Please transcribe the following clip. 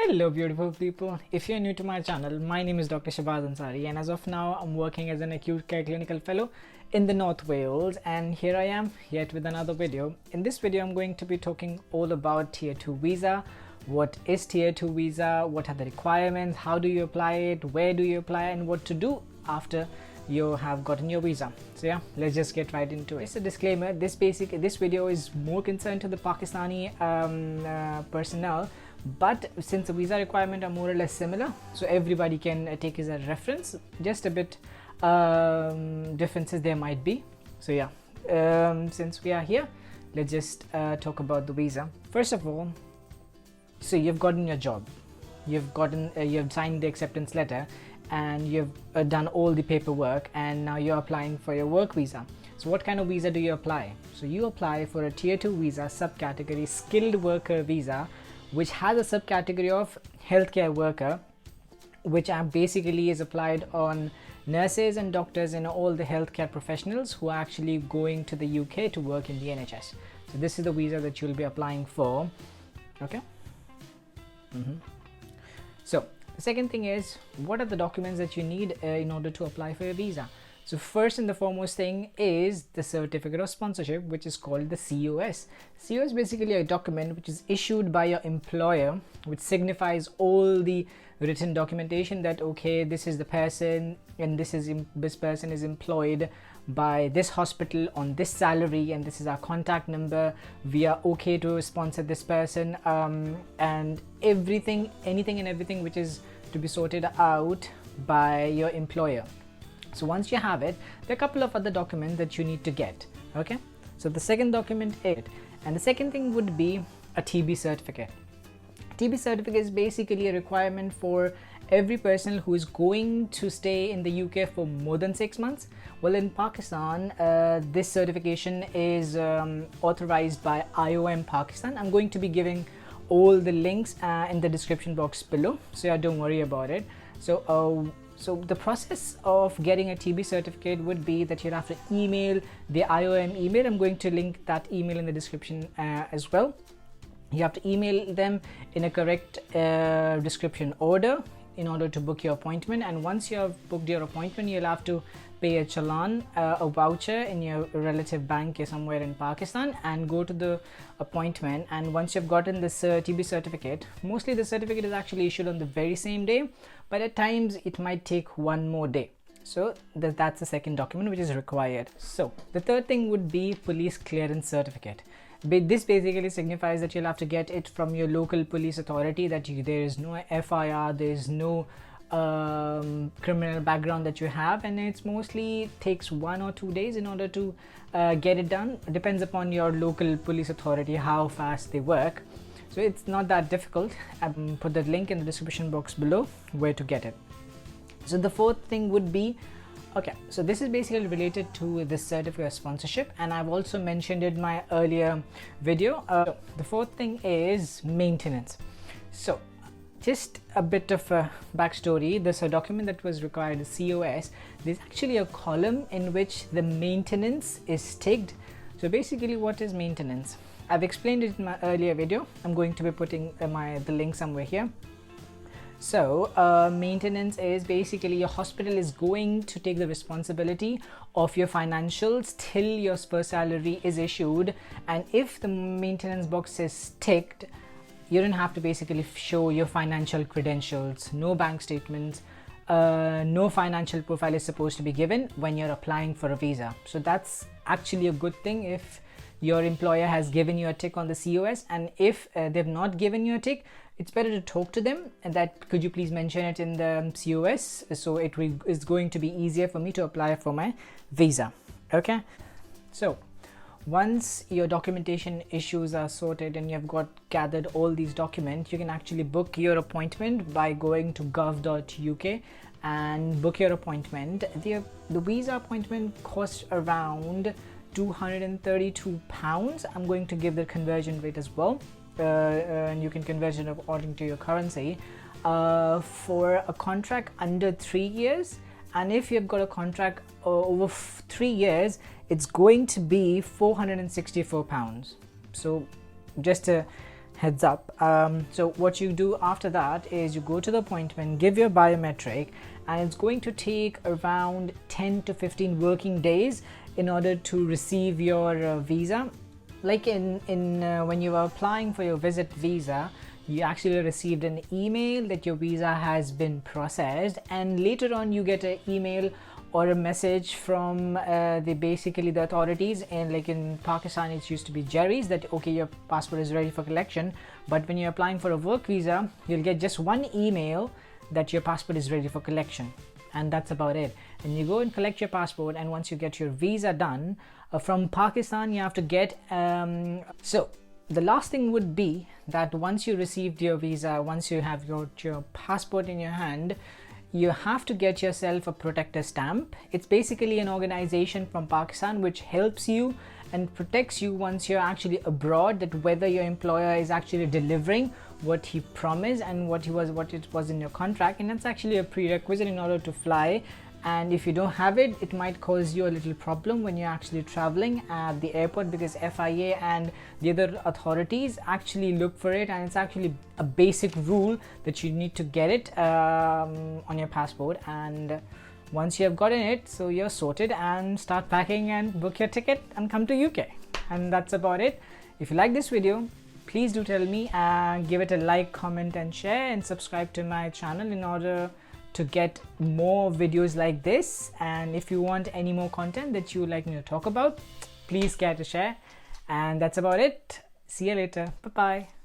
Hello beautiful people, if you're new to my channel, my name is Dr. Shabaz Ansari and as of now I'm working as an acute care clinical fellow in the North Wales, and here I am yet with another video. In this video I'm going to be talking all about Tier 2 visa. What is Tier 2 visa, what are the requirements, how do you apply it, where do you apply, and what to do after you have gotten your visa. So yeah, let's just get right into it. Just a disclaimer, this video is more concerned to the Pakistani personnel, but since the visa requirements are more or less similar, so everybody can take as a reference. Just a bit differences there might be. So yeah, since we are here, let's just talk about the visa. First of all, so you've gotten your job, you've signed the acceptance letter, and you've done all the paperwork, and now you're applying for your work visa. So what kind of visa do you apply? So you apply for a Tier 2 visa subcategory skilled worker visa, which has a subcategory of healthcare worker, which basically is applied on nurses and doctors and all the healthcare professionals who are actually going to the UK to work in the NHS. So this is the visa that you'll be applying for. Okay. So the second thing is, what are the documents that you need in order to apply for your visa? So first and the foremost thing is the certificate of sponsorship, which is called the COS. COS is basically a document which is issued by your employer, which signifies all the written documentation that okay, this is the person and this person is employed by this hospital on this salary, and this is our contact number. We are okay to sponsor this person, and anything and everything which is to be sorted out by your employer. So once you have it, there are a couple of other documents that you need to get. Okay, so the second document is it, and the second thing would be a TB certificate. TB certificate is basically a requirement for every person who is going to stay in the UK for more than 6 months. Well, in Pakistan, this certification is authorized by IOM Pakistan. I'm going to be giving all the links in the description box below, so yeah, don't worry about it. So the process of getting a TB certificate would be that you'll have to email the IOM email. I'm going to link that email in the description as well. You have to email them in a correct description order in order to book your appointment, and once you have booked your appointment, you'll have to pay a challan, a voucher in your relative bank somewhere in Pakistan, and go to the appointment. And once you've gotten this TB certificate, mostly the certificate is actually issued on the very same day, but at times it might take one more day. So that's the second document which is required. So the third thing would be police clearance certificate. This basically signifies that you'll have to get it from your local police authority, that there is no FIR, there is no criminal background that you have, and it's mostly takes 1 or 2 days in order to get it done. It depends upon your local police authority how fast they work, so it's not that difficult. Put the link in the description box below where to get it. So the fourth thing would be, okay, so this is basically related to the certificate of sponsorship, and I've also mentioned it in my earlier video. The fourth thing is maintenance. So just a bit of a backstory. There's a document that was required, a COS. There's actually a column in which the maintenance is ticked. So basically, what is maintenance? I've explained it in my earlier video. I'm going to be putting the link somewhere here. So maintenance is basically your hospital is going to take the responsibility of your financials till your first salary is issued, and if the maintenance box is ticked, you don't have to basically show your financial credentials, no bank statements, no financial profile is supposed to be given when you're applying for a visa. So that's actually a good thing if your employer has given you a tick on the COS, and if they've not given you a tick, it's better to talk to them and that could you please mention it in the COS, so it is going to be easier for me to apply for my visa. Okay, so once your documentation issues are sorted and you've gathered all these documents, you can actually book your appointment by going to gov.uk and book your appointment. The visa appointment costs around £232. I'm going to give the conversion rate as well, and you can convert it according to your currency, for a contract under 3 years. And if you've got a contract over 3 years, it's going to be £464. So just a heads up. So what you do after that is you go to the appointment, give your biometric, and it's going to take around 10 to 15 working days in order to receive your visa. Like when you were applying for your visit visa, you actually received an email that your visa has been processed, and later on you get an email or a message from the authorities, and like in Pakistan it used to be Jerry's, that okay, your passport is ready for collection. But when you're applying for a work visa, you'll get just one email that your passport is ready for collection, and that's about it. And you go and collect your passport, and once you get your visa done from Pakistan, you have to get so the last thing would be that once you received your visa, once you have your passport in your hand, you have to get yourself a protector stamp. It's basically an organization from Pakistan which helps you and protects you once you're actually abroad, that whether your employer is actually delivering what he promised and what it was in your contract. And that's actually a prerequisite in order to fly. And if you don't have it, it might cause you a little problem when you're actually traveling at the airport, because FIA and the other authorities actually look for it, and it's actually a basic rule that you need to get it on your passport. And once you have gotten it, so you're sorted, and start packing and book your ticket and come to UK. And that's about it. If you like this video, please do tell me, and give it a like, comment and share, and subscribe to my channel in order to get more videos like this. And if you want any more content that you would like me to talk about, please care to share. And that's about it. See you later. Bye bye.